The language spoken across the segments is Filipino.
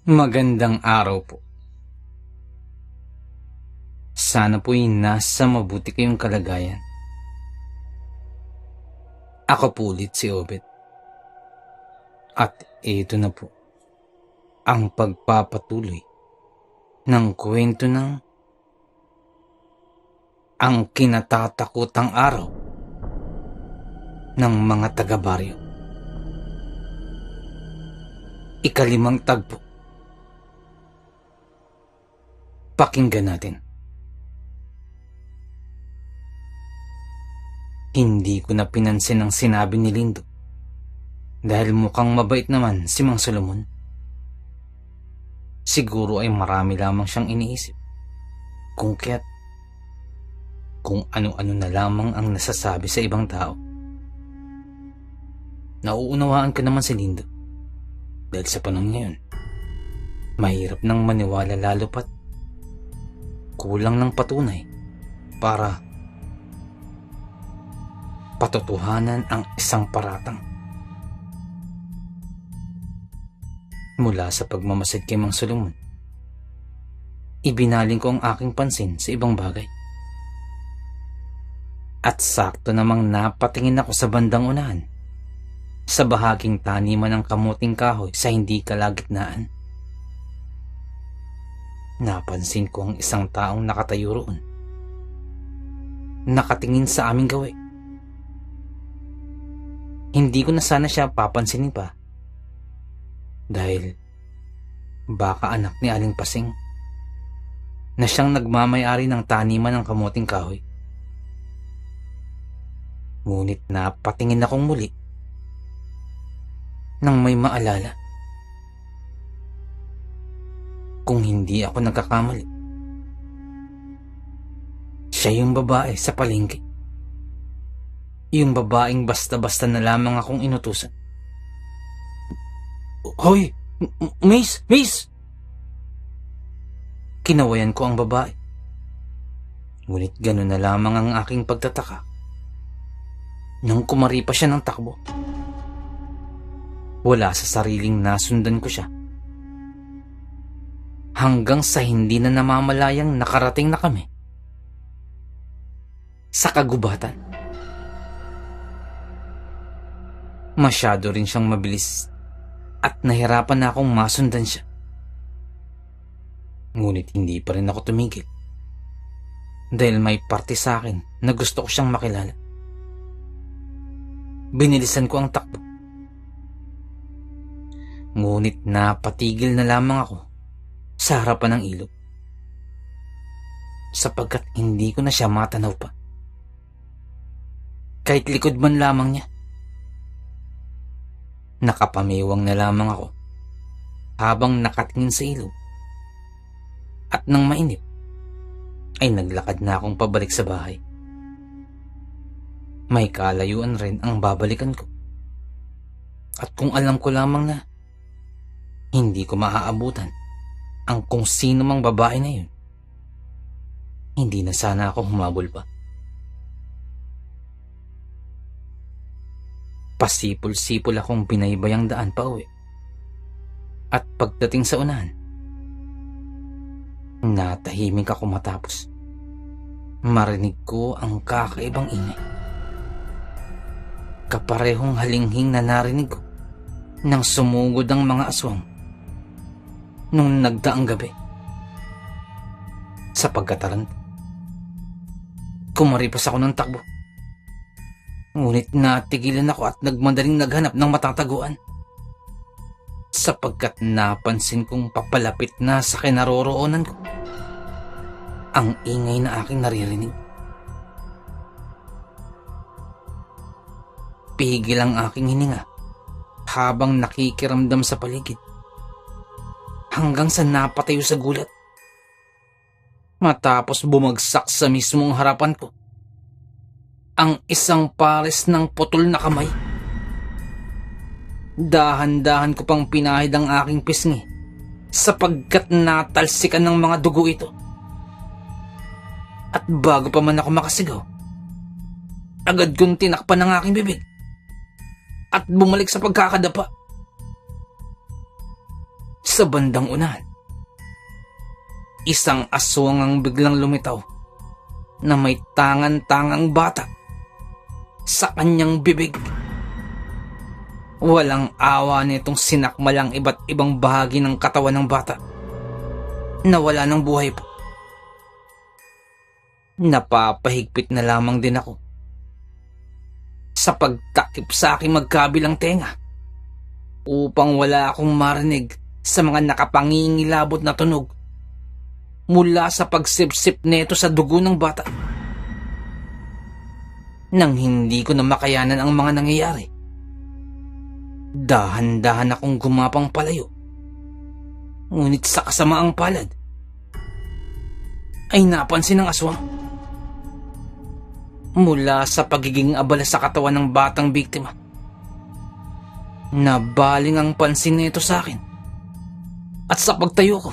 Magandang araw po. Sana po'y nasa mabuti kayong kalagayan. Ako po ulit si Obet. At ito na po ang pagpapatuloy ng kwento ng ang kinatatakutang araw ng mga taga-baryo. Ikalimang tagpo. Pakinggan natin. Hindi ko na pinansin ang sinabi ni Lindo dahil mukhang mabait naman si Mang Solomon. Siguro ay marami lamang siyang iniisip kung kaya't kung ano-ano na lamang ang nasasabi sa ibang tao. Nauunawaan ko naman si Lindo dahil sa panahon ngayon mahirap nang maniwala lalo pat kulang ng patunay para patotohanan ang isang paratang. Mula sa pagmamasid kay Mang Solomon, ibinaling ko ang aking pansin sa ibang bagay. At sakto namang napatingin ako sa bandang unahan, sa bahaging taniman ng kamuting kahoy sa hindi kalagitnaan. Napansin ko ang isang taong nakatayo roon, nakatingin sa aming gawi. Hindi ko na sana siya papansinin pa dahil baka anak ni Aling Pasing na siyang nagmamay-ari ng taniman ng kamuting kahoy. Ngunit napatingin akong muli nang may maalala. Kung hindi ako nagkakamali, siya yung babae sa palengke. Yung babaeng basta-basta na lamang akong inutusan. Hoy! Miss! Miss! Kinawayan ko ang babae. Ngunit gano'n na lamang ang aking pagtataka nang kumari pa siya ng takbo. Wala sa sariling nasundan ko siya. Hanggang sa hindi na namamalayang nakarating na kami sa kagubatan. Masyado rin siyang mabilis at nahirapan na akong masundan siya. Ngunit hindi pa rin ako tumigil dahil may parte sa akin na gusto ko siyang makilala. Binilisan ko ang takbo. Ngunit napatigil na lamang ako sa harapan ng ilog sapagkat hindi ko na siya matanaw pa. Kahit likod man lamang niya. Nakapamiwang na lamang ako habang nakatingin sa ilog. At nang mainip, ay naglakad na akong pabalik sa bahay. May kalayuan rin ang babalikan ko. At kung alam ko lamang na hindi ko maaabutan ang kung sino mang babae na yun, hindi na sana ako humabol pa. Pasipol-sipol akong binaybayang daan pa uwi. At pagdating sa unahan, natahimik ako matapos marinig ko ang kakaibang ingay. Kaparehong halinghing na narinig ko nang sumugod ang mga aswang nung nagdaang gabi. Sa pagkataranta, kumaripas ako ng takbo. Ngunit natigilan ako at nagmadaling naghanap ng matataguan sapagkat napansin kong papalapit na sa kinaroroonan ko ang ingay na aking naririnig. Pigil ang aking hininga habang nakikiramdam sa paligid hanggang sa napatayo sa gulat matapos bumagsak sa mismong harapan ko ang isang pares ng putol na kamay. Dahan-dahan ko pang pinahid ang aking pisngi sapagkat natalsikan ng mga dugo ito. At bago pa man ako makasigaw, agad kong tinakpan ang aking bibig at bumalik sa pagkakadapa. Sa bandang unahan, isang aswang ang biglang lumitaw na may tangan-tangang bata sa kanyang bibig. Walang awa nitong sinakmalang iba't ibang bahagi ng katawan ng bata na wala ng buhay pa. Napapahigpit na lamang din ako sa pagtakip sa aking magkabilang tenga upang wala akong marinig sa mga nakapangingilabot na tunog mula sa pagsipsip nito sa dugo ng bata. Nang hindi ko na makayanan ang mga nangyayari, dahan-dahan akong gumapang palayo. Ngunit sa kasamaang palad, ay napansin ng aswang. Mula sa pagiging abala sa katawan ng batang biktima, nabaling ang pansin nito sa akin. At sa pagtayo ko,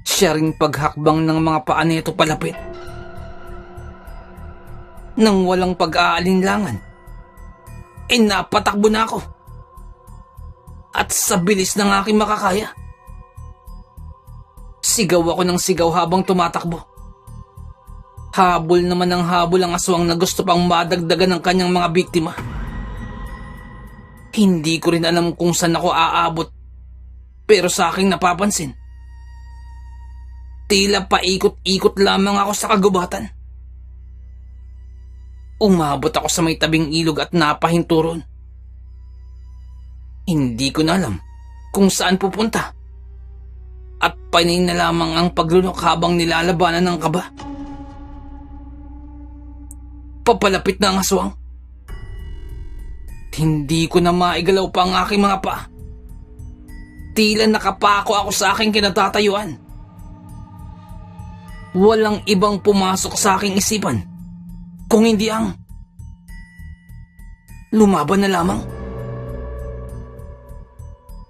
siya ring paghakbang ng mga paa nito palapit. Nang walang pag-aalinlangan, napatakbo na ako. At sa bilis ng aking makakaya, sigaw ako ng sigaw habang tumatakbo. Habol naman ng habol ang aswang na gusto pang madagdagan ng kanyang mga biktima. Hindi ko rin alam kung saan ako aabot, pero sa aking napapansin, tila paikot-ikot lamang ako sa kagubatan. Umabot ako sa may tabing ilog at napahinto ron. Hindi ko na alam kung saan pupunta. At panay na lamang ang paglunok habang nilalabanan ng kaba. Papalapit na ang aswang. Hindi ko na maigalaw pa ang aking mga paa. Tila nakapako ako sa aking kinatatayuan. Walang ibang pumasok sa aking isipan kung hindi ang lumaban na lamang.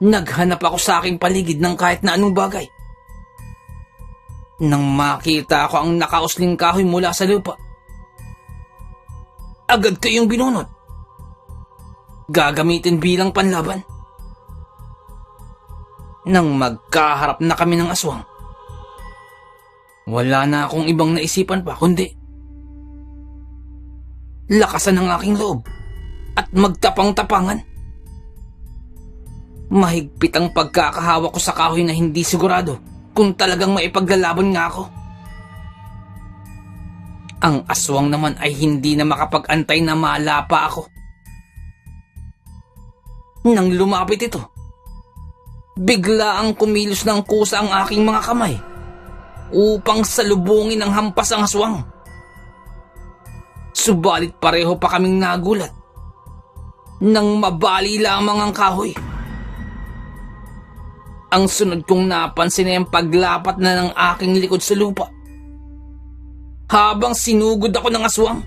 Naghanap ako sa aking paligid ng kahit na anong bagay. Nang makita ko ang nakausling kahoy mula sa lupa, agad ko yung binunot. Gagamitin bilang panlaban. Nang magkaharap na kami ng aswang, wala na akong ibang naisipan pa kundi lakasan ang aking loob at magtapang-tapangan. Mahigpit ang pagkakahawak ko sa kahoy na hindi sigurado kung talagang maipaglalaban nga ako. Ang aswang naman ay hindi na makapag-antay na malapa ako. Nang lumapit ito, bigla ang kumilos ng kusa ang aking mga kamay upang salubungin ang hampas ang aswang. Subalit pareho pa kaming nagulat nang mabali lamang ang kahoy. Ang sunod kong napansin ay ang paglapat na ng aking likod sa lupa habang sinugod ako ng aswang.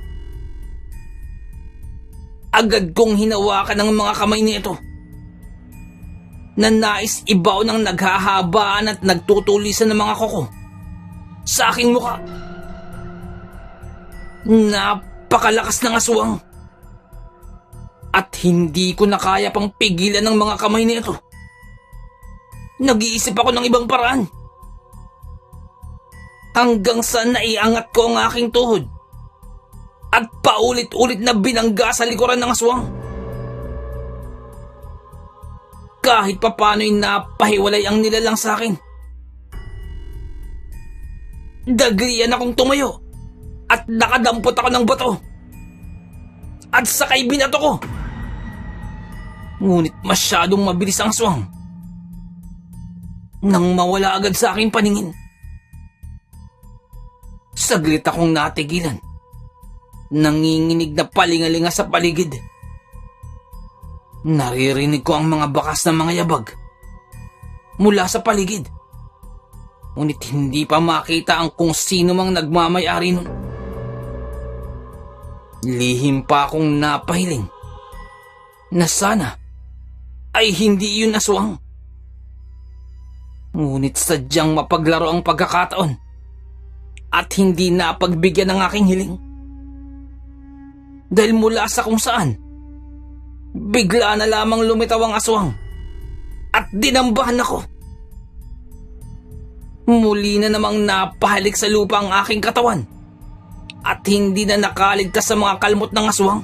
Agad kong hinawakan ang mga kamay nito na nais ibaw ng naghahabaan at nagtutulisan ng mga kuko sa aking mukha. Napakalakas ng aswang at hindi ko na kaya pang pigilan ng mga kamay nito. Nag-iisip ako ng ibang paraan hanggang sa naiangat ko ang aking tuhod at paulit-ulit na binangga sa likuran ng aswang. Kahit papano'y napahiwalay ang nilalang sa akin. Dagrian akong tumayo at nakadampot ako ng bato at sakay binato ko. Ngunit masyadong mabilis ang aswang. Nang mawala agad sa aking paningin, saglit akong natigilan. Nanginginig na palingalinga sa paligid. Naririnig ko ang mga bakas ng mga yabag mula sa paligid. Ngunit hindi pa makita ang kung sino mang nagmamay-ari nun. Lihim pa akong napahiling na sana ay hindi yun aswang. Ngunit sadyang mapaglaro ang pagkakataon at hindi napagbigyan ng aking hiling. Dahil mula sa kung saan, bigla na lamang lumitaw ang aswang at dinambahan ako. Muli na namang napahalik sa lupa ang aking katawan at hindi na nakaligtas sa mga kalmot ng aswang.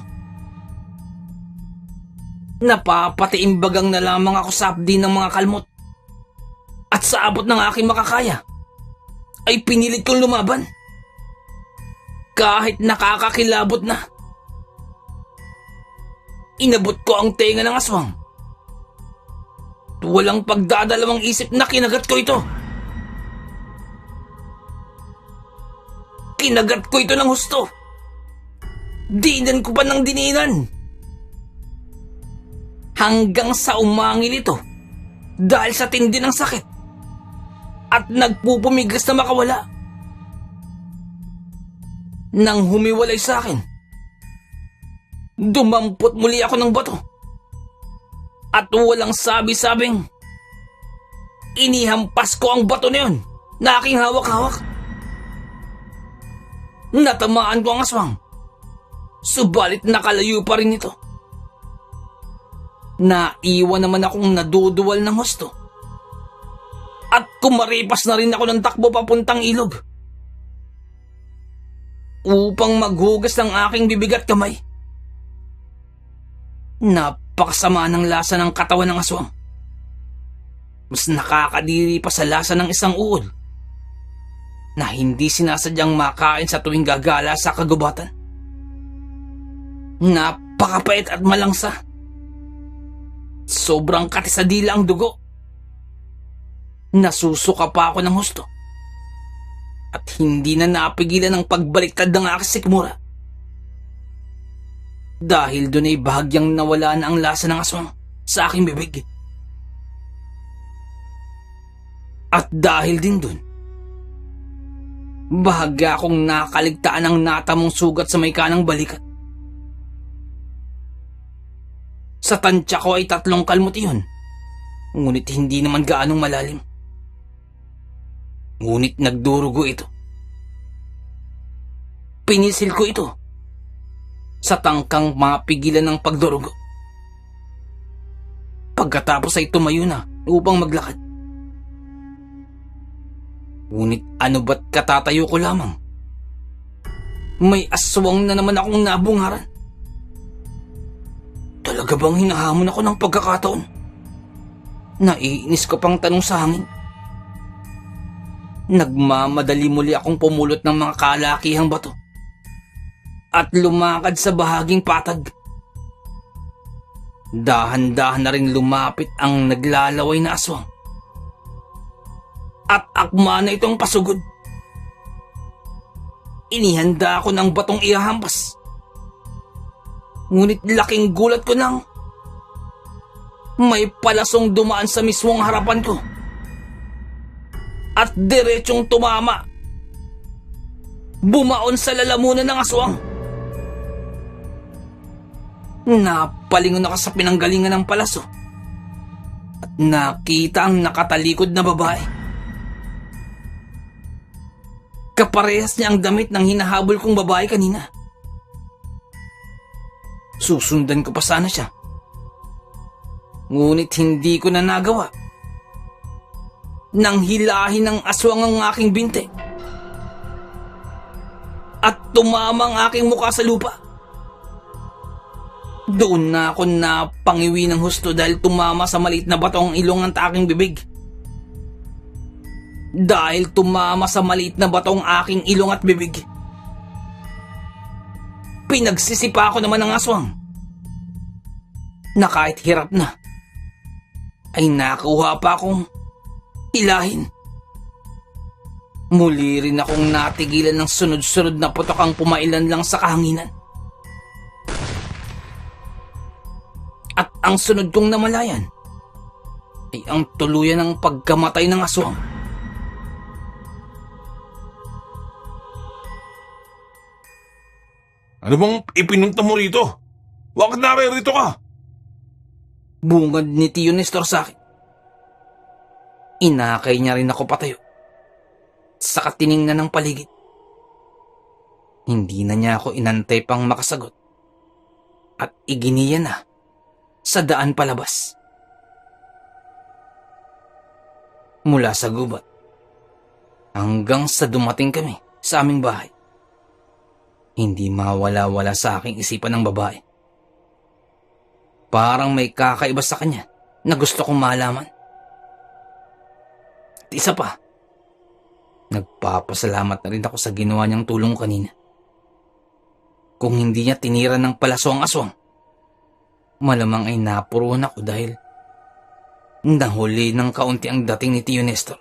Napapatiimbagang na lamang ako sa abdi ng mga kalmot at sa abot ng aking makakaya ay pinilit kong lumaban. Kahit nakakakilabot na. Inabot ko ang tenga ng aswang. Walang pagdadalawang isip na kinagat ko ito. Kinagat ko ito ng husto. Dinan ko pa ng dininan. Hanggang sa umangil ito dahil sa tindi ng sakit at nagpupumigas na makawala. Nang humiwalay sa akin, dumampot muli ako ng bato at walang sabi-sabing inihampas ko ang bato na yun na aking hawak-hawak. Natamaan ko ang aswang, subalit nakalayo pa rin ito. Naiwan naman akong naduduwal ng husto at kumaripas na rin ako ng takbo papuntang ilog upang maghugas ng aking bibig at kamay. Napakasama ng lasa ng katawan ng aswang. Mas nakakadiri pa sa lasa ng isang uod na hindi sinasadyang makain sa tuwing gagala sa kagubatan. Napakapait at malangsa. Sobrang katisadila ang dugo. Nasusuka pa ako ng husto at hindi na napigilan ang pagbaliktad ng aking sikmura. Dahil doon ay bahagyang nawala na ang lasa ng aswang sa aking bibig. At dahil din doon, bahagya akong nakaligtaan ng natamong sugat sa may kanang balikat. Sa tansya ko ay 3 kalmot iyon, ngunit hindi naman gaanong malalim. Ngunit nagdurugo ito. Pinisil ko ito sa tangkang mapigilan ng pagdurugo. Pagkatapos ay tumayo na upang maglakad. Ngunit ano ba't katatayo ko lamang? May aswang na naman akong nabungaran. Talaga bang hinahamon ako ng pagkakataon? Naiinis ko pang tanong sa hangin. Nagmamadali muli akong pumulot ng mga kalakihang bato at lumakad sa bahaging patag. Dahan-dahan na rin lumapit ang naglalaway na aswang at akma na itong pasugod. Inihanda ako ng batong ihahampas. Ngunit laking gulat ko nang may palasong dumaan sa mismong harapan ko at diretsong tumama. Bumaon sa lalamunan ng aswang. Napalingon ako sa pinanggalingan ng palaso at nakita ang nakatalikod na babae. Kaparehas niya ang damit ng hinahabol kong babae kanina. Susundan ko pa sana siya. Ngunit hindi ko na nagawa. Nang hilahin ng aswang ang aking binte at tumama ang aking mukha sa lupa. Doon na ako napangiwi ng husto dahil tumama sa maliit na bato ang ilong ng aking bibig. Dahil tumama sa maliit na bato ang aking ilong at bibig, pinagsisipa ko naman ng aswang na kahit hirap na ay nakuha pa akong hilahin. Muli rin akong natigilan ng sunod-sunod na putok ang pumailan lang sa kahanginan. At ang sunod kong namalayan ay ang tuluyan ng pagkamatay ng aswang. Ano bang ipinunta mo rito? Bakit naririto ka? Bungad ni Tio Nestor sa akin. Inakay niya rin ako patayo. Saka tiningnan ng paligid. Hindi na niya ako inantay pang makasagot. At iginiya na sa daan palabas. mula sa gubat hanggang sa dumating kami sa aming bahay. Hindi mawala-wala sa aking isipan ng babae. Parang may kakaiba sa kanya na gusto kong malaman. At isa pa, nagpapasalamat na rin ako sa ginawa niyang tulong kanina. Kung hindi niya tinira ng palaso ang aswang, malamang ay napuruhan ako dahil nahuli ng kaunti ang dating ni Tio Nestor.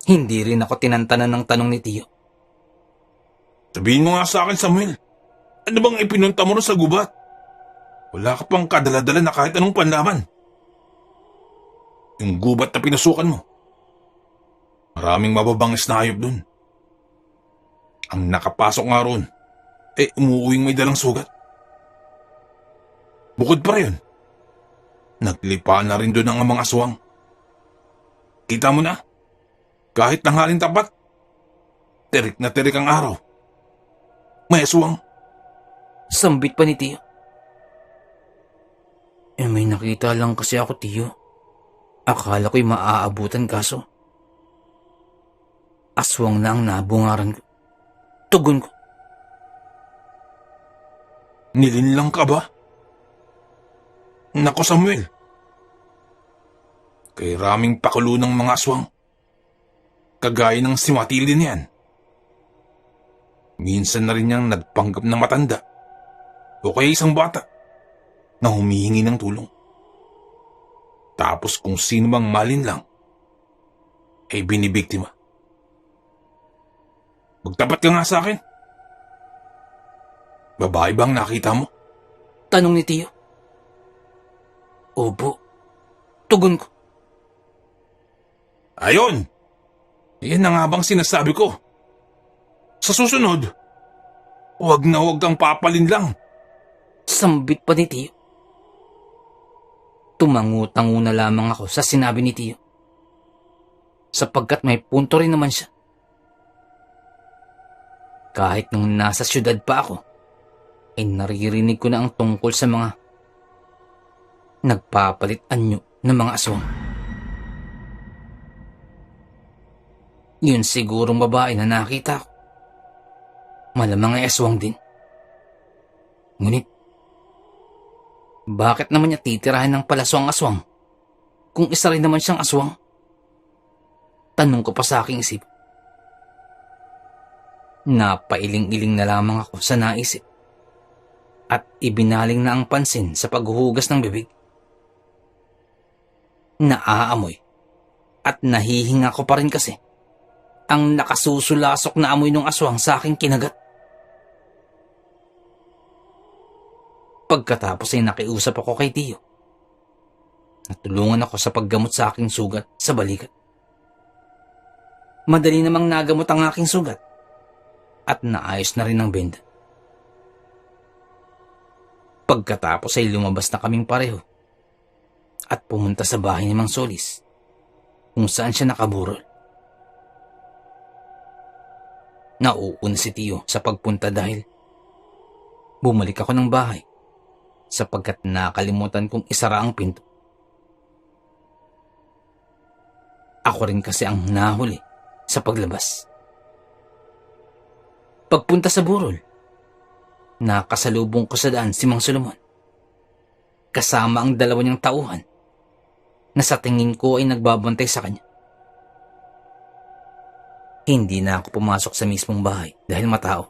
Hindi rin ako tinantanan ng tanong ni Tio. Sabihin mo nga sa akin, Samuel. Ano bang ipinunta mo rin sa gubat? Wala ka pang kadala-dala na kahit anong panlaman. Yung gubat na pinasukan mo. Maraming mababangis na hayop dun. Ang nakapasok nga roon, umuuwing may dalang sugat. Bukod pa rin, naglipaan na rin dun ang mga aswang. Kita mo na, kahit tanghaling tapat, tirik na tirik ang araw. May aswang. Sambit pa ni Tio. May nakita lang kasi ako, Tio. Akala ko'y maaabutan kaso aswang na ang nabungaran ko. Tugon ko. Nilinlang ka ba? Nako, Samuel. Kay raming pakulo ng mga aswang. Kagaya ng si Matilde niyan. Minsan na rin niyang nagpanggap na matanda o kaya isang bata na humihingi ng tulong. Tapos kung sino mang malinlang ay binibiktima. Magtapat ka nga sa akin. Babae bang nakita mo? Tanong ni Tio. Opo. Tugon ko. Ayon! Yan na nga bang sinasabi ko. Sa susunod, huwag na huwag kang papalinlang. Sambit pa ni Tio. Tumangu-tangu na lamang ako sa sinabi ni Tio. Sapagkat may punto rin naman siya. Kahit nung nasa syudad pa ako, ay naririnig ko na ang tungkol sa mga nagpapalit anyo ng mga aswang. Yun sigurong babae na nakita ko. Malamang ay aswang din. Ngunit, bakit naman niya titirahin ng palaso ang aswang kung isa rin naman siyang aswang? Tanong ko pa sa aking isip. Napailing-iling na lamang ako sa naisip at ibinaling na ang pansin sa paghuhugas ng bibig. Naaamoy at nahihinga ko pa rin kasi ang nakasusulasok na amoy ng aswang sa aking kinagat. Pagkatapos ay nakiusap ako kay Tio. Natulungan ako sa paggamot sa aking sugat sa balikat. Madali namang nagamot ang aking sugat at naayos na rin ang benda. Pagkatapos ay lumabas na kaming pareho at pumunta sa bahay ni Mang Solis kung saan siya nakaburol. Nauuna si Tio sa pagpunta dahil bumalik ako ng bahay sapagkat nakalimutan kong isara ang pinto. Ako rin kasi ang nahuli sa paglabas. Pagpunta sa burol, nakasalubong ko sa daan si Mang Solomon. Kasama ang dalawa niyang tauhan na sa tingin ko ay nagbabantay sa kanya. Hindi na ako pumasok sa mismong bahay dahil matao.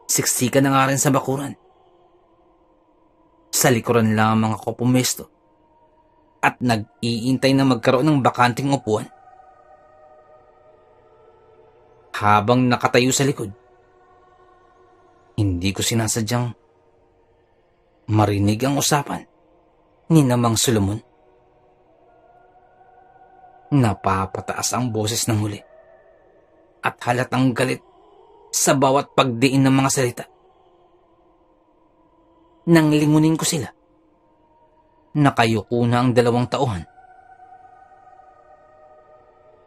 Siksikan na nga rin sa bakuran. Sa likuran lamang ako pumesto at nag-iintay na magkaroon ng bakanting upuan. Habang nakatayo sa likod, hindi ko sinasadyang marinig ang usapan ni Mang Solomon. Napapataas ang boses ng huli at halatang galit sa bawat pagdiin ng mga salita. Nang lingunin ko sila, nakayuko na ang dalawang tauhan.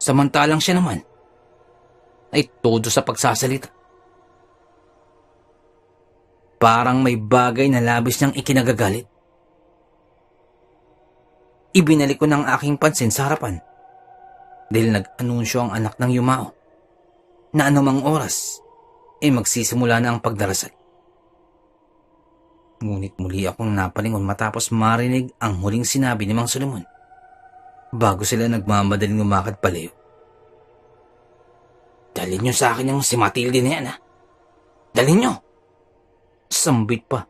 Samantalang siya naman ay todo sa pagsasalita. Parang may bagay na labis niyang ikinagagalit. Ibinalik ko ng aking pansin sa harapan dahil nag-anunsyo ang anak ng yumao na anumang oras magsisimula na ang pagdarasal. Ngunit muli akong napalingon matapos marinig ang huling sinabi ni Mang Solomon bago sila nagmamadaling umakad palayo. Dalhin niyo sa akin yung si Matilde na yan, ha? Dalhin niyo! Sambit pa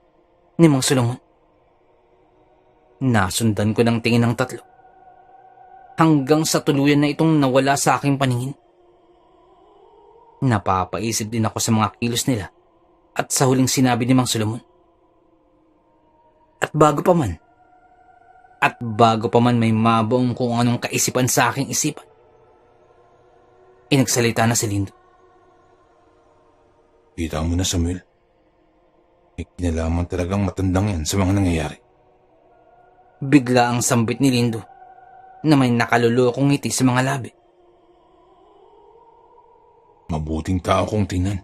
ni Mang Solomon. Nasundan ko ng tingin ng tatlo hanggang sa tuluyan na itong nawala sa aking paningin. Napapaisip din ako sa mga kilos nila at sa huling sinabi ni Mang Solomon. At bago pa man may mabuong kung anong kaisipan sa aking isipan, inagsalita na si Lindo. Kita mo na, Samuel. May kinalaman talagang matandang yan sa mga nangyayari. Bigla ang sambit ni Lindo na may nakalulokong ngiti sa mga labi. Mabuting tao kong tingnan.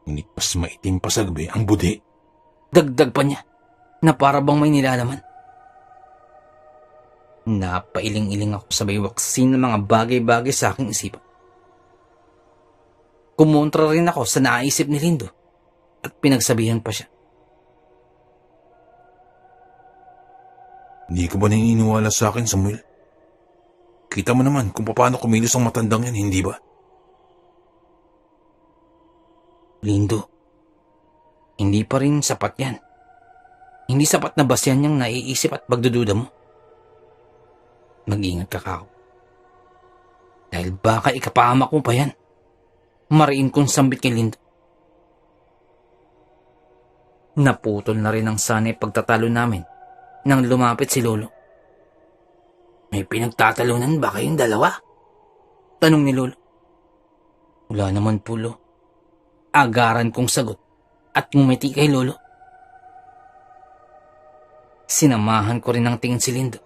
Ngunit mas maitim pa sa gabi ang budi. Dagdag pa niya na para bang may nilalaman. Napailing-iling ako sa baywaksin ng mga bagay-bagay sa aking isipan. Kumontra rin ako sa naisip ni Lindo at pinagsabihan pa siya. Hindi ka ba naniniwala sa akin, Samuel? Kita mo naman kung paano kumilos ang matandang yan, hindi ba? Lindo, hindi pa rin sapat yan. Hindi sapat na basyan niyang naiisip at pagdududa mo. Mag-ingat ka, Kako. Dahil baka ikapahamak mo pa yan. Mariin kong sambit kay Lindo. Naputol na rin ang sanay pagtatalo namin nang lumapit si Lolo. May pinagtatalunan ba kayong dalawa? Tanong ni Lolo. Wala naman po, Lo. Agaran kong sagot at ngumiti kay Lolo. Sinamahan ko rin ng tingin si Lindo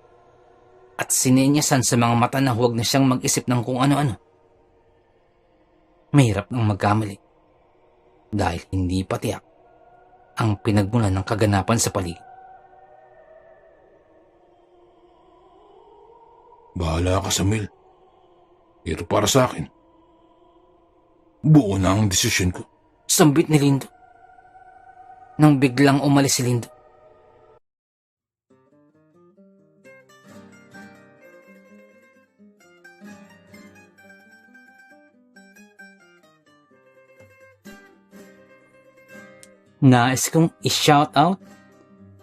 at sinenyasan sa mga mata na huwag na siyang mag-isip ng kung ano-ano. Mahirap nang magkamali dahil hindi pa tiyak ang pinagmulan ng kaganapan sa paligid. Bahala ka, Samuel. Pero para sa akin, buo na ang desisyon ko. Sambit ni Lindo nang biglang umalis si Lindo. Nais kong i-shout out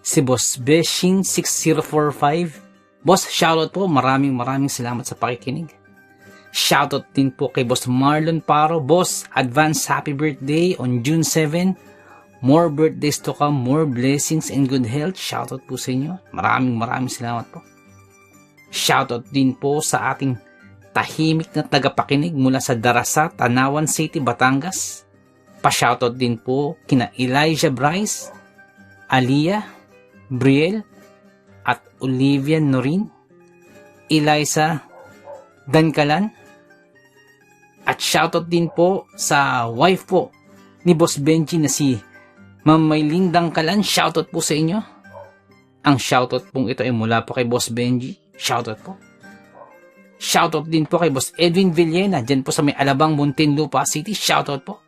si Boss Beshing 6045. Boss, shoutout po. Maraming salamat sa pakikinig. Shoutout din po kay Boss Marlon Paro. Boss, advance happy birthday on June 7. More birthdays to come, more blessings and good health. Shoutout po sa inyo. Maraming salamat po. Shoutout din po sa ating tahimik na tagapakinig mula sa Darasa, Tanawan City, Batangas. Pa-shoutout din po kina Elijah Bryce, Aliyah, Briel, at Olivia Norin, Eliza Dankalan, at shoutout din po sa wife po ni Boss Benji na si Ma'am Maylin Dankalan. Shoutout po sa inyo. Ang shoutout pong ito ay mula po kay Boss Benji. Shoutout po. Shoutout din po kay Boss Edwin Villena dyan po sa may Alabang, Muntinlupa City. Shoutout po.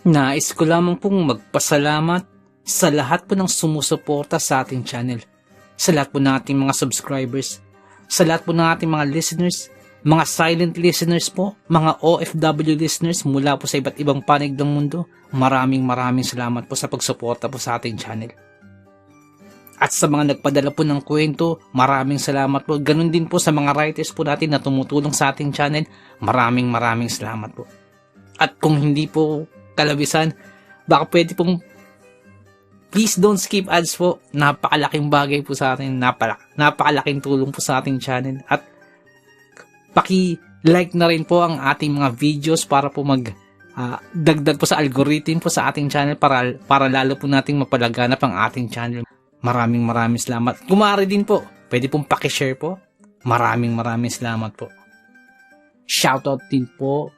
Nais ko lamang pong magpasalamat sa lahat po ng sumusuporta sa ating channel, sa lahat po ng ating mga subscribers, sa lahat po ng ating mga listeners, mga silent listeners po, mga OFW listeners mula po sa iba't ibang panig ng mundo. Maraming salamat po sa pagsuporta po sa ating channel. At sa mga nagpadala po ng kwento, maraming salamat po. Ganun din po sa mga writers po natin na tumutulong sa ating channel. Maraming salamat po. At kung hindi po kalabisan, baka pwede pong please don't skip ads po. Napakalaking bagay po sa atin. Napakalaking tulong po sa ating channel. At paki-like na rin po ang ating mga videos para po dagdag po sa algorithm po sa ating channel para lalo po nating mapalaganap ang ating channel. Maraming salamat. Kumari din po, pwede pong paki-share po. Maraming salamat po. Shoutout din po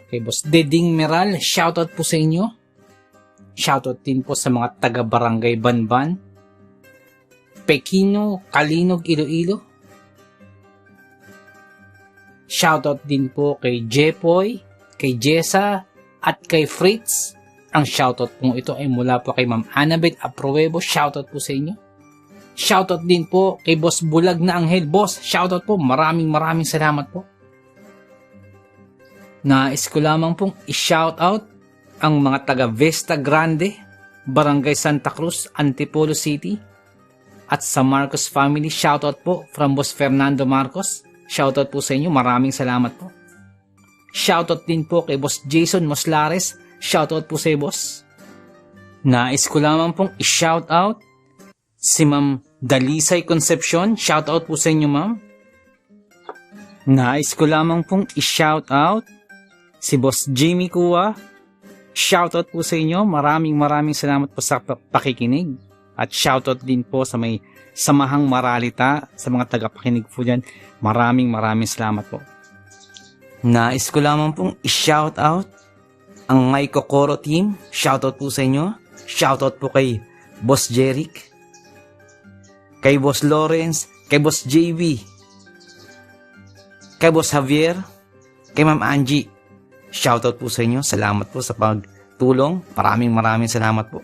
kay Boss Deding Meral. Shoutout po sa inyo. Shoutout din po sa mga taga-barangay Banban, Pekino, Kalinog, Iloilo. Shoutout din po kay Jepoy, kay Jessa, at kay Fritz. Ang shoutout po ito ay mula po kay Ma'am Annabel Apruebo. Shoutout po sa inyo. Shoutout din po kay Boss Bulag na Anghel. Boss, shoutout po. Maraming salamat po. Nais ko lamang pong i-shoutout ang mga taga Vista Grande, Barangay Santa Cruz, Antipolo City, at sa Marcos family. Shoutout po from Boss Fernando Marcos. Shoutout po sa inyo. Maraming salamat po. Shoutout din po kay Boss Jason Moslares. Shoutout po sa iyo, boss. Nais ko lamang pong i-shoutout si Ma'am Dalisay Concepcion. Shoutout po sa inyo, ma'am. Nais ko lamang pong i-shoutout si Boss Jimmy Kua. Shoutout po sa inyo. Maraming salamat po sa pakikinig. At shoutout din po sa may Samahang Maralita, sa mga tagapakinig po dyan. Maraming salamat po. Nais ko lamang pong i-shoutout ang My Kokoro team. Shoutout po sa inyo. Shoutout po kay Boss Jeric, kay Boss Lawrence, kay Boss JV, kay Boss Javier, kay Ma'am Angie. Shoutout po sa inyo. Salamat po sa pagtulong. Maraming salamat po.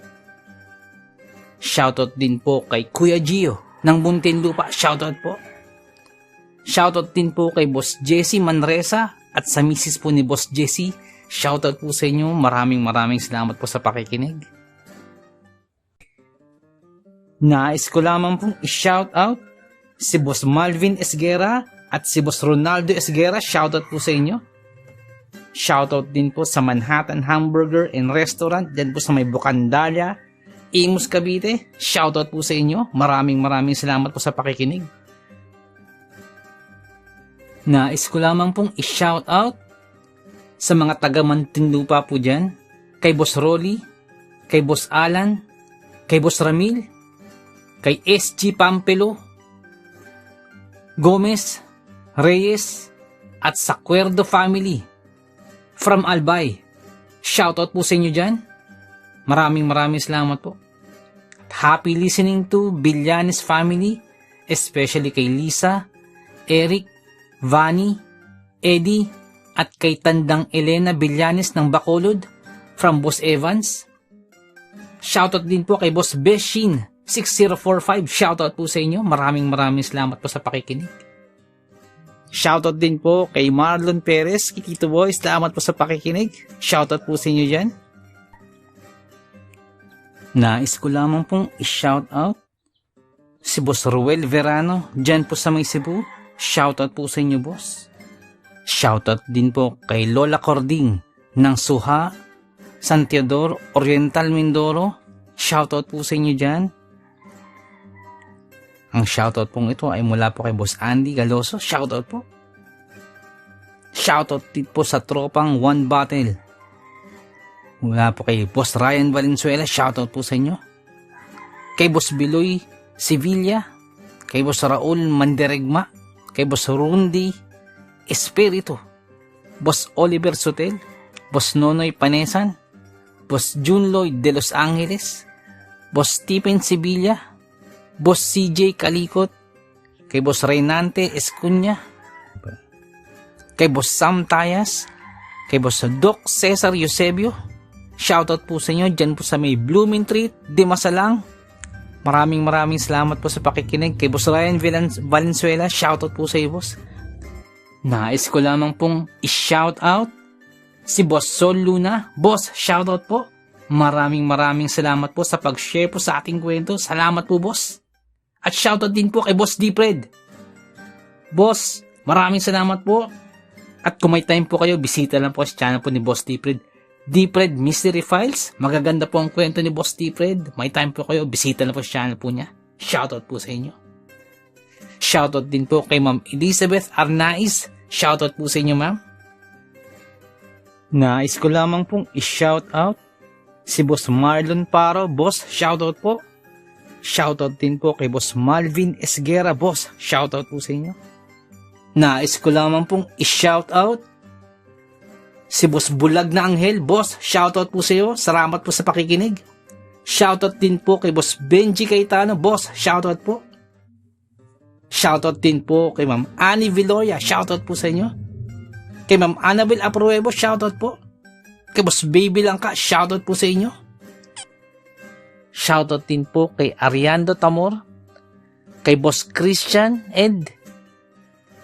Shoutout din po kay Kuya Gio ng Muntinlupa. Shoutout po. Shoutout din po kay Boss Jesse Manresa at sa misis po ni Boss Jesse. Shoutout po sa inyo. Maraming salamat po sa pakikinig. Nais ko lamang pong i-shoutout si Boss Malvin Esguera at si Boss Ronaldo Esguera. Shoutout po sa inyo. Shoutout din po sa Manhattan Hamburger and Restaurant, dyan po sa may Bucandalia, Imus, Cavite. Shoutout po sa inyo. Maraming salamat po sa pakikinig. Nais ko lamang pong i-shoutout sa mga taga Muntinlupa po dyan, kay Boss Rolly, kay Boss Alan, kay Boss Ramil, kay SG Pampelo, Gomez, Reyes, at sa Cuerdo family from Albay. Shoutout po sa inyo dyan. Maraming salamat po. Happy listening to Villanes family, especially kay Lisa, Eric, Vani, Eddie, at kay Tandang Elena Villanes ng Bacolod from Boss Evans. Shoutout din po kay Boss Beshin 6045. Shoutout po sa inyo. Maraming salamat po sa pakikinig. Shoutout din po kay Marlon Perez, Kitito Boy. Salamat po sa pakikinig. Shoutout po sa inyo dyan. Nais ko lamang pong i-shoutout si Boss Ruel Verano dyan po sa may Cebu. Shoutout po sa inyo, boss. Shoutout din po kay Lola Cording ng Suha, San Teodoro, Oriental Mindoro. Shoutout po sa inyo dyan. Ang shoutout pong ito ay mula po kay Boss Andy Galoso. Shoutout po. Shoutout din po sa tropang One Battle. Mula po kay Boss Ryan Valenzuela. Shoutout po sa inyo. Kay Boss Biloy Sevilla. Kay Boss Raul Manderegma. Kay Boss Rundi Espiritu, Boss Oliver Sotel, Boss Nonoy Panesan, Boss June Lloyd de Los Angeles, Boss Stephen Sevilla, Boss CJ Kalikot, kay Boss Reynante Escuña, kay Boss Sam Tayas, kay Boss Doc Cesar Eusebio. Shoutout po sa inyo dyan po sa may Blooming Treat, Dimasalang. Maraming salamat po sa pakikinig. Kay Boss Ryan Valenzuela, shoutout po sa iyo, boss. Nais ko lamang pong i-shoutout si Boss Sol Luna. Boss, shoutout po. Maraming salamat po sa pag-share po sa ating kwento. Salamat po, boss. At shoutout din po kay Boss Dipred. Boss, maraming salamat po. At kung may time po kayo, bisita lang po sa channel po ni Boss Dipred. Dipred Mystery Files. Magaganda po ang kwento ni Boss Dipred. May time po kayo, bisita lang po sa channel po niya. Shoutout po sa inyo. Shoutout din po kay Ma'am Elizabeth Arnaiz. Shoutout po sa inyo, ma'am. Nais ko lamang pong i-shoutout si Boss Marlon Paro. Boss, shoutout po. Shoutout din po kay Boss Malvin Esguera. Boss, shoutout po sa inyo. Nais ko lamang pong i-shoutout si Boss Bulag na Anghel. Boss, shoutout po sa iyo. Salamat po sa pakikinig. Shoutout din po kay Boss Benji Cayetano. Boss, shoutout po. Shoutout din po kay Ma'am Annie Viloria. Shoutout po sa inyo. Kay Ma'am Annabel Apruebo. Shoutout po. Kay Boss Baby Langka. Shoutout po sa inyo. Shoutout din po kay Ariando Tamor. Kay Boss Christian Ed.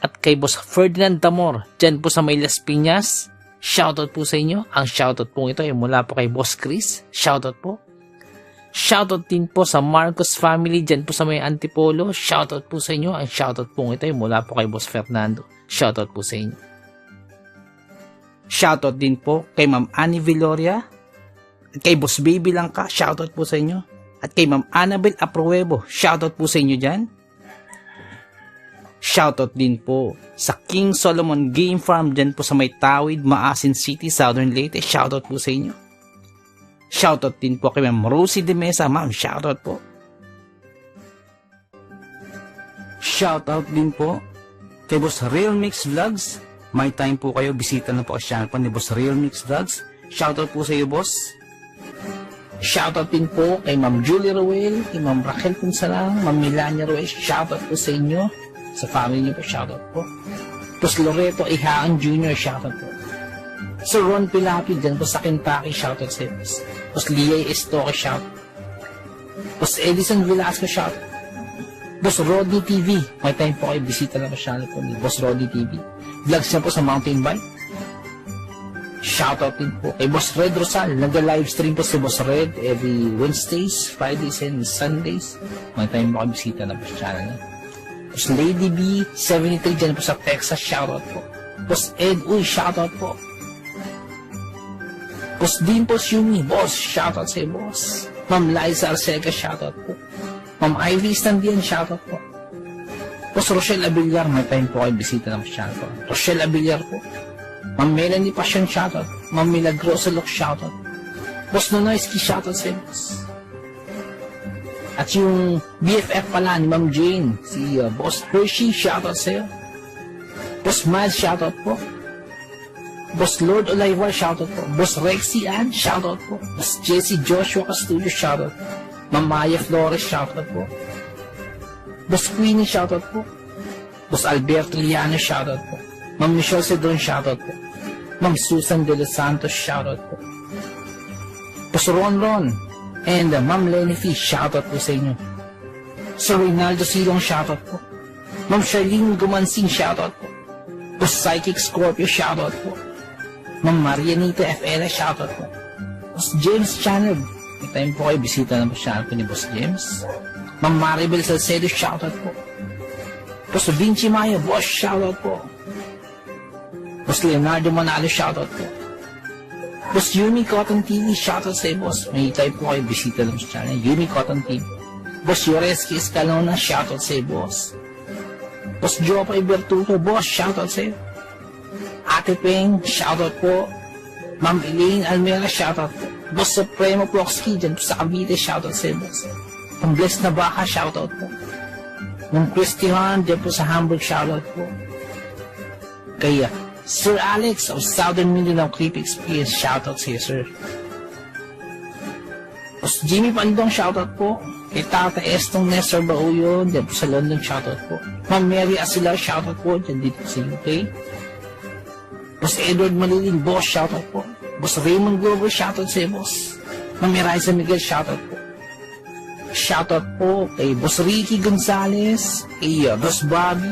At kay Boss Ferdinand Tamor. Diyan po sa May Las Piñas. Shoutout po sa inyo. Ang shoutout po ito ay mula po kay Boss Chris. Shoutout po. Shoutout din po sa Marcos family dyan po sa May Antipolo. Shoutout po sa inyo. Ang shoutout po ito ay mula po kay Boss Fernando. Shoutout po sa inyo. Shoutout din po kay Ma'am Annie Viloria. At kay Boss Baby Langka. Shoutout po sa inyo. At kay Ma'am Annabel Apruebo. Shoutout po sa inyo dyan. Shoutout din po sa King Solomon Game Farm dyan po sa May Tawid, Maasin City, Southern Leyte. Shoutout po sa inyo. Shoutout din po kay Ma'am Rosie de Mesa. Ma'am, shoutout po. Shoutout din po kay Boss Real Mix Vlogs. May time po kayo, bisita na po ang channel po ni Boss Real Mix Vlogs. Shoutout po sa iyo, boss. Shoutout din po kay Ma'am Julie Ruel, kay Ma'am Raquel Punsalang, Ma'am Melania Ruel. Shoutout po sa inyo. Sa family niyo po, shoutout po. Boss Loreto Ihaan Jr., shoutout po. Sir Ron Pilapi, dyan po sa Kentucky, shoutout sa iyo. Boss Liay Estoque, shoutout. Boss Edison Velasco, shoutout. Boss Rodney TV, may time po kayo, bisita na po channel po ni Boss Rodney TV. Vlogs niya po sa mountain bike. Shoutout din po kay Boss Red Rosal. Nag-livestream po si Boss Red every Wednesdays, Fridays, and Sundays. May time po kayo, bisita na po sa channel niya. Boss Lady B, 73 dyan po sa Texas, shoutout po. Boss Ed Uy, shoutout po. Boss Dimpos Yumi, boss, shoutout sa iyo, boss. Ma'am Liza Arcega, shoutout po. Ma'am Ivy Standian, shoutout po. Boss Rochelle Abiliar, may time po kayo, bisita ng channel po. Rochelle Abiliar po. Ma'am Melanie Passion, shoutout. Ma'am Milagrosa Lok, shoutout. Boss Nonoyski, shoutout sa iyo, boss. At yung BFF pala ni Ma'am Jane, si Boss Hershey, shoutout sa'yo. Boss Miles, shoutout po. Boss Lord Olivar, shoutout po. Boss Rexy Ann, shoutout po. Boss Jesse Joshua Castillo, shoutout po. Ma'am Maya Flores, shoutout po. Boss Queenie, shoutout po. Boss Alberto Liano, shoutout po. Ma'am Michelle Cedron, shoutout po. Ma'am Susan De Los Santos, shoutout po. Boss Ron and Ma'am Lenny Fish, shoutout po sa inyo. Sir Reynaldo Silong, shoutout po. Ma'am Charlene Gumansing, shoutout po. Boss Psychic Scorpio, shoutout po. Ma'am Marianita FL, shoutout po. Boss James Channel, may time po kayo, bisita na po channel po ni Boss James. Ma'am Maribel Salcedo, shoutout po. Boss Vinci Mayo, boss, shoutout po. Boss Leonardo Manalo, shoutout po. Boss Yumi Cotton TV, shoutout sa iyo, boss. May type po kayo, bisita lang sa channel. Yumi Cotton TV. Boss Yoreski Escalona, shoutout sa iyo, boss. Boss Jopay Bertuto, boss, shoutout sa iyo. Ate Peng, shoutout po. Ma'am Elaine Almera, shoutout po. Boss Supremo Proxky, dyan po sa Cavite, shoutout sa iyo, boss. Ang Bless na Baka, shoutout po. Ma'am Christian, dyan po sa Hamburg, shoutout po. Kaya, Sir Alex of Southern Mindanao Creep Experience, shoutout sa iyo, sir. Boss Jimmy Pandong, shoutout po. Kay Tata Estong Nestor Bauyon, dyan po sa London, shoutout po. Ma'am Mary Asilar, shoutout po, dyan dito sa UK. Boss Edward Malilin, boss, shoutout po. Boss Raymond Glover, shoutout sa iyo, boss. Ma'am Miraiza Miguel, shoutout po. Shoutout po kay Boss Ricky Gonzalez, kay Boss Bobby,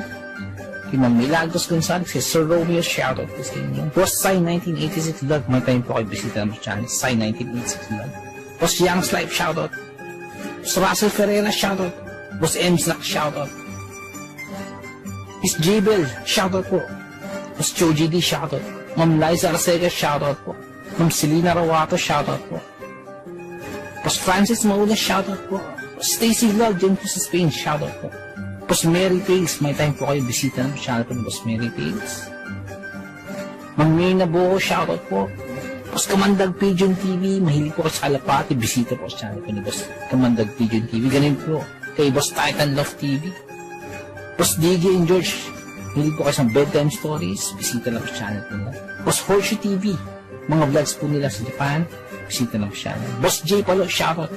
kay Ma'am Milagros Gonzalez, kay Sir Romeo, shoutout po sa inyo. Boss Sai 1986 Vlog, may time po kayo bisita ng channel, Sai 1986 Vlog. Boss Young's Life, shoutout. Boss Russell Ferreira, shoutout. Boss Mslack, shoutout. Miss Jabel, shoutout po. Boss Choji D, shoutout. Ma'am Liza Arcega, shoutout po. Ma'am Selena Rawato, shoutout po. Boss Francis Maula, shoutout po. Boss Stacy Vlog, dyan po sa Spain, shoutout po. Boss Mary Tales, may time po kayo bisita ng channel po ng Boss Mary Tales. Ma'am Mirna Boho, shoutout po. Boss Kamandag Pigeon TV, mahilig po kayo sa Alapati, bisita po sa channel po ni Boss Kamandag Pigeon TV. Ganun po kay Boss Titan Love TV. Boss DJ and George, mahilig po kayo sa bedtime stories, bisita lang sa channel po nila. Boss Horseshoe TV, mga vlogs po nila sa Japan, bisita lang sa channel. Boss J Palo, shoutout.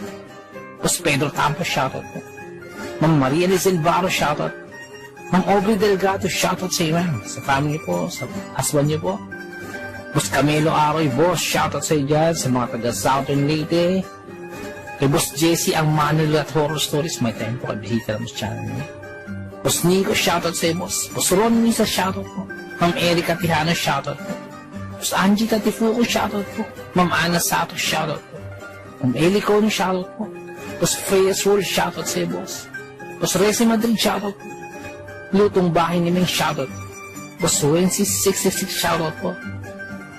Boss Pedro Tampo, shoutout po. Ma'am Maria Lizel Barro, shoutout. Ma'am Aubrey Delgado, shoutout sa iyo, ma'am. Sa family po, sa husband niyo po. Boss Camilo Aroy, boss, shoutout sa iyo dyan. Sa mga taga Southern Leyte. Kay Boss Jesse, ang Manuel at Horror Stories, may time po, bisita lang sa channel niyo. Boss Nico, shoutout sa iyo, boss. Boss Ron Misa, shoutout po. Ma'am Erika Tihano, shoutout po. Boss Angie Tatifuco, shoutout po. Ma'am Ana Sato, shoutout po. Ma'am Eli Cono, shoutout po. Boss Freya Swol, shoutout sa iyo, boss. Boss Resi Madrid, shoutout po. Lutong Bahay ni Ming, shoutout po. Boss Wency 666, shoutout po.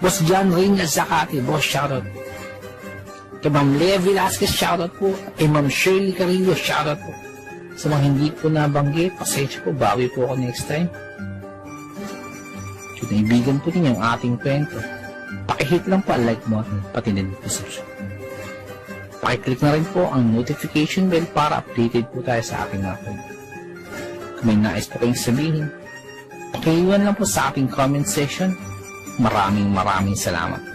Boss John Reyna Zacati, boss, shoutout po. Kay Ma'am Lea Velasquez, shoutout po. Kay Ma'am Shirley Carillo, shoutout po. Sa mga hindi po nabanggit, pasensya po, bawi po ako next time. Kung naibigan po ninyo ang ating kwento, pakihit lang po ang like button, pati din po subscribe. Pakiclick na rin po ang notification bell para updated po tayo sa ating mga kwento. Kung may nais po kayong sabihin, pakiiwan lang po sa ating comment section. Maraming salamat.